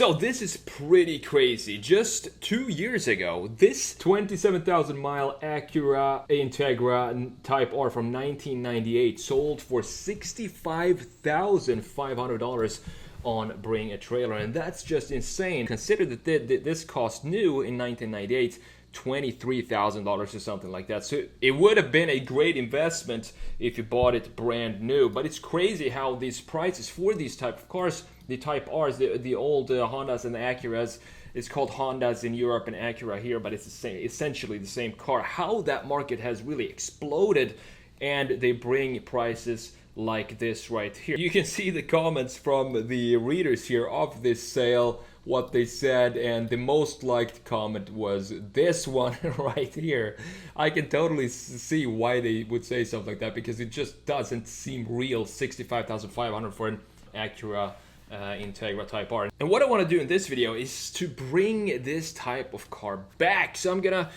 So this is pretty crazy. Just 2 years ago, this 27,000 mile Acura Integra Type R from 1998 sold for $65,500 on Bring a Trailer, and that's just insane. Consider that this cost new in 1998 $23,000 or something like that. So it would have been a great investment if you bought it brand new. But it's crazy how these prices for these type of cars, the Type Rs, the old Hondas and the Acuras, it's called Hondas in Europe and Acura here, but it's the same, essentially the same car. How that market has really exploded, and they bring prices like this right here. You can see the comments from the readers here of this sale, what they said, and the most liked comment was this one right here. I can totally see why they would say something like that, because it just doesn't seem real. $65,500 for an Acura Integra Type R. And what I want to do in this video is to bring this type of car back. So I'm gonna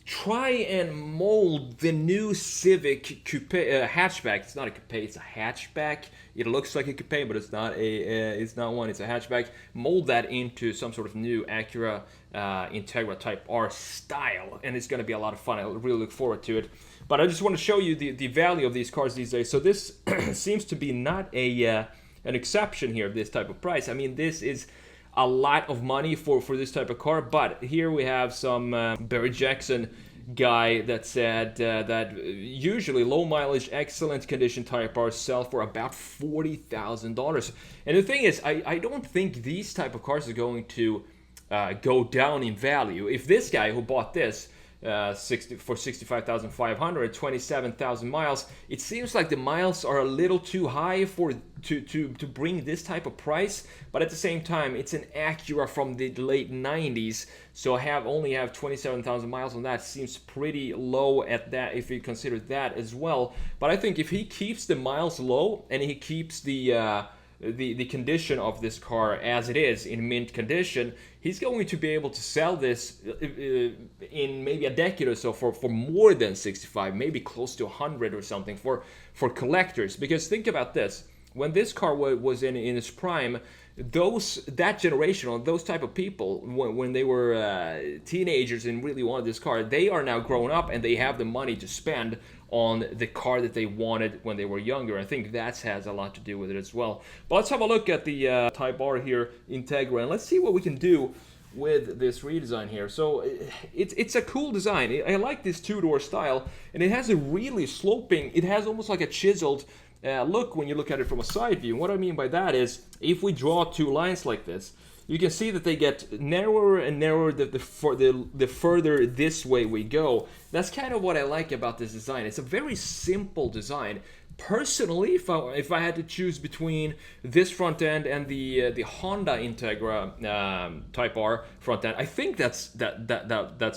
try and mold the new Civic coupe hatchback. It's not a coupe, it's a hatchback. It looks like a coupe, but it's not one. It's a hatchback. Mold that into some sort of new Acura Integra Type R style, and it's going to be a lot of fun. I really look forward to it. But I just want to show you the value of these cars these days. So this seems to be not an exception here, this type of price. I mean, this is a lot of money for this type of car, but here we have some Barry Jackson guy that said that usually low mileage, excellent condition Type R's sell for about $40,000. And the thing is, I don't think these type of cars are going to go down in value. If this guy who bought this for $65,500, 27,000 miles, it seems like the miles are a little too high to bring this type of price. But at the same time, it's an Acura from the late 90s, so only have 27,000 miles on that. Seems pretty low at that if you consider that as well. But I think if he keeps the miles low and he keeps the condition of this car as it is, in mint condition, he's going to be able to sell this in maybe a decade or so for more than 65, maybe close to 100 or something for collectors. Because think about this, when this car was in its prime, that generation, or those type of people, when they were teenagers and really wanted this car, they are now grown up and they have the money to spend on the car that they wanted when they were younger. I think that has a lot to do with it as well. But let's have a look at the Type R here, Integra, and let's see what we can do with this redesign here. So it's a cool design. I like this two-door style, and it has a really sloping, it has almost like a chiseled look when you look at it from a side view. What I mean by that is, if we draw two lines like this, you can see that they get narrower and narrower the further this way we go. That's kind of what I like about this design. It's a very simple design. Personally, if I had to choose between this front end and the Honda Integra Type R front end, I think that's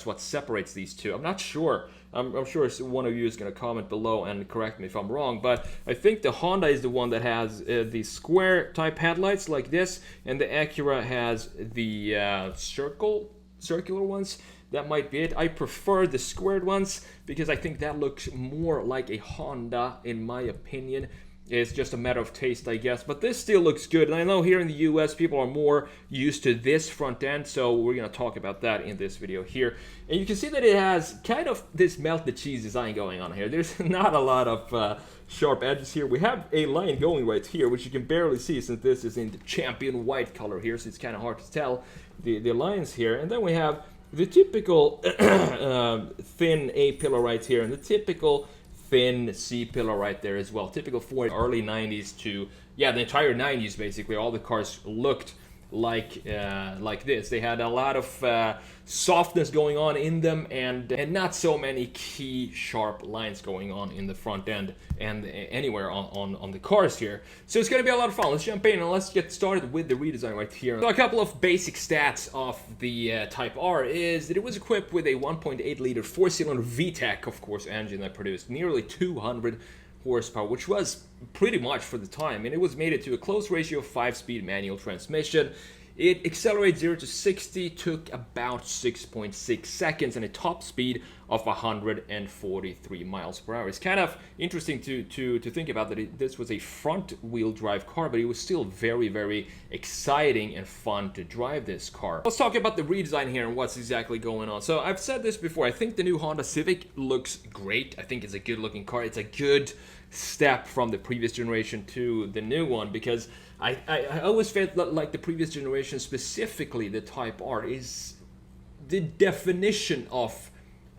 what separates these two. I'm not sure. I'm sure one of you is going to comment below and correct me if I'm wrong, but I think the Honda is the one that has the square type headlights like this, and the Acura has the circular ones. That might be it. I prefer the squared ones because I think that looks more like a Honda in my opinion. It's just a matter of taste, I guess, but this still looks good. And I know here in the US people are more used to this front end, so we're going to talk about that in this video here. And you can see that it has kind of this melted cheese design going on here. There's not a lot of sharp edges here. We have a line going right here, which you can barely see since this is in the champion white color here, so it's kind of hard to tell the lines here. And then we have the typical thin A-pillar right here, and the typical thin C-pillar right there as well. Typical for early 90s to, yeah, the entire 90s basically. All the cars looked like this. They had a lot of softness going on in them, and not so many key sharp lines going on in the front end and anywhere on the cars here. So it's going to be a lot of fun. Let's jump in and let's get started with the redesign right here. So a couple of basic stats of the Type R is that it was equipped with a 1.8 liter four-cylinder VTEC, of course, engine that produced nearly 200 horsepower, which was pretty much for the time, and it was mated to a close ratio of 5-speed manual transmission. It accelerated 0 to 60, took about 6.6 seconds, and a top speed of 143 miles per hour. It's kind of interesting to think about that this was a front-wheel drive car, but it was still very, very exciting and fun to drive this car. Let's talk about the redesign here and what's exactly going on. So I've said this before, I think the new Honda Civic looks great. I think it's a good-looking car. It's a good step from the previous generation to the new one, because I always felt like the previous generation, specifically the Type R, is the definition of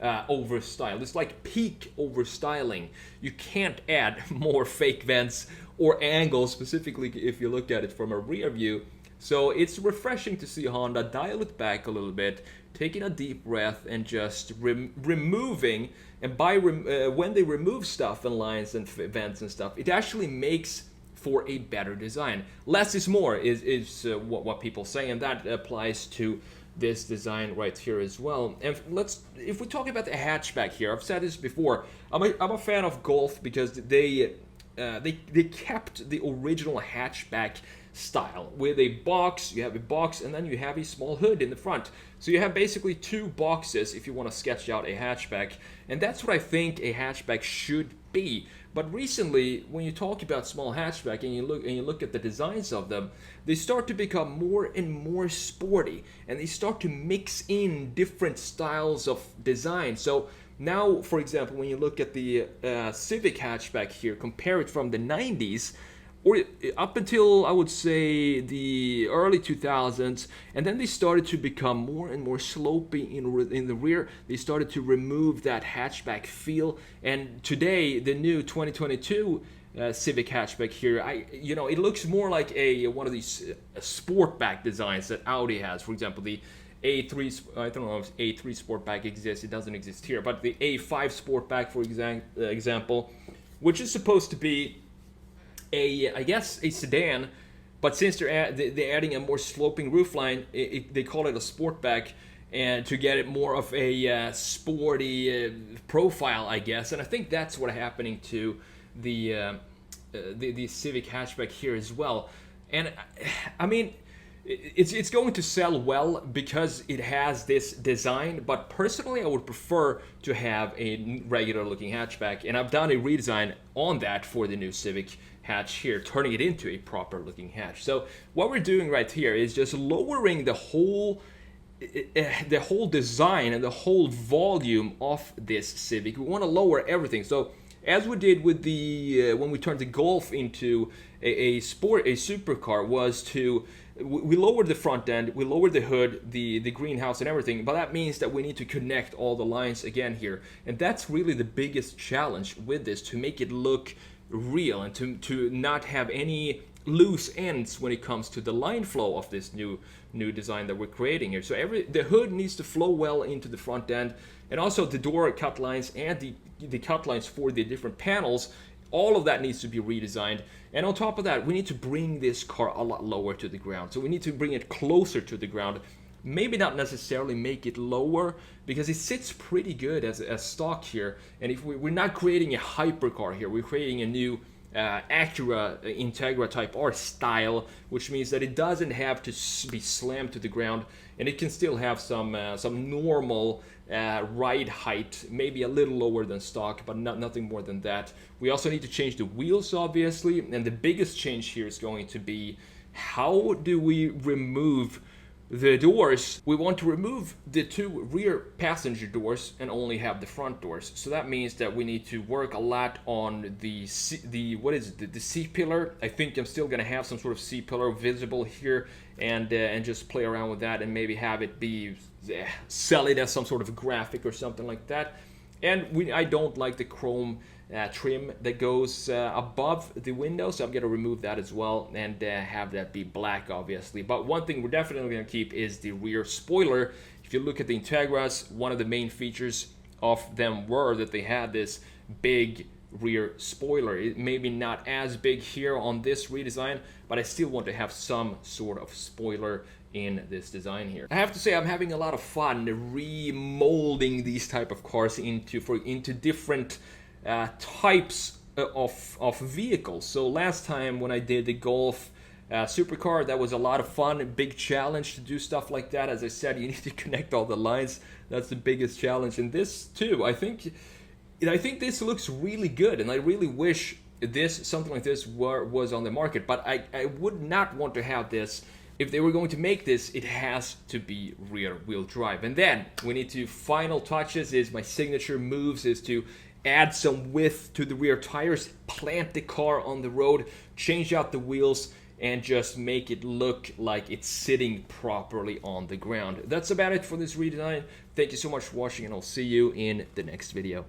overstyle. It's like peak overstyling. You can't add more fake vents or angles, specifically if you look at it from a rear view. So it's refreshing to see Honda dial it back a little bit, taking a deep breath and just removing. And when they remove stuff and lines and vents and stuff, it actually makes for a better design. Less is more is what people say, and that applies to this design right here as well. And if we talk about the hatchback here, I've said this before, I'm a fan of Golf because they kept the original hatchback style. With a box, you have a box, and then you have a small hood in the front. So you have basically two boxes if you want to sketch out a hatchback, and that's what I think a hatchback should be. But recently, when you talk about small hatchback and you look at the designs of them, they start to become more and more sporty, and they start to mix in different styles of design. So now, for example, when you look at the Civic hatchback here, compare it from the 90s, or up until, I would say, the early 2000s, and then they started to become more and more slopey in the rear. They started to remove that hatchback feel, and today, the new 2022 Civic hatchback here, it looks more like one of these sportback designs that Audi has. For example, the A3, I don't know if A3 Sportback exists, it doesn't exist here, but the A5 Sportback, for example, which is supposed to be I guess a sedan, but since they're adding a more sloping roofline, they call it a Sportback, and to get it more of a sporty profile, I guess. And I think that's what's happening to the Civic hatchback here as well. And I mean, it's going to sell well because it has this design, but personally I would prefer to have a regular looking hatchback, and I've done a redesign on that for the new Civic hatch here, turning it into a proper looking hatch. So what we're doing right here is just lowering the whole design and the whole volume of this Civic. We want to lower everything. So as we did with the when we turned the Golf into a supercar, was we lowered the front end, we lowered the hood, the greenhouse and everything, but that means that we need to connect all the lines again here. And that's really the biggest challenge with this, to make it look real and to not have any loose ends when it comes to the line flow of this new design that we're creating here. So the hood needs to flow well into the front end, and also the door cut lines and the cut lines for the different panels, all of that needs to be redesigned. And on top of that, we need to bring this car a lot lower to the ground. So we need to bring it closer to the ground. Maybe not necessarily make it lower, because it sits pretty good as stock here. And if we're not creating a hypercar here, we're creating a new Acura Integra Type R style, which means that it doesn't have to be slammed to the ground, and it can still have some normal ride height, maybe a little lower than stock, but nothing more than that. We also need to change the wheels, obviously, and the biggest change here is going to be, how do we remove the doors? We want to remove the two rear passenger doors and only have the front doors. So that means that we need to work a lot on the C-pillar. I think I'm still gonna have some sort of C-pillar visible here, and just play around with that, and maybe have it be sell it as some sort of graphic or something like that. And I don't like the chrome trim that goes above the window, so I'm going to remove that as well, and have that be black, obviously. But one thing we're definitely going to keep is the rear spoiler. If you look at the Integras, one of the main features of them were that they had this big rear spoiler. It maybe not as big here on this redesign, but I still want to have some sort of spoiler in this design here. I have to say, I'm having a lot of fun remolding these type of cars into different types of vehicles. So last time when I did the Golf, supercar. That was a lot of fun, a big challenge to do stuff like that. As I said, you need to connect all the lines. That's the biggest challenge. And this too, I think this looks really good, and I really wish something like this was on the market. But I would not want to have this. If they were going to make this, it has to be rear wheel drive. And then we need to, final touches is my signature moves is to add some width to the rear tires, plant the car on the road, change out the wheels, and just make it look like it's sitting properly on the ground. That's about it for this redesign. Thank you so much for watching, and I'll see you in the next video.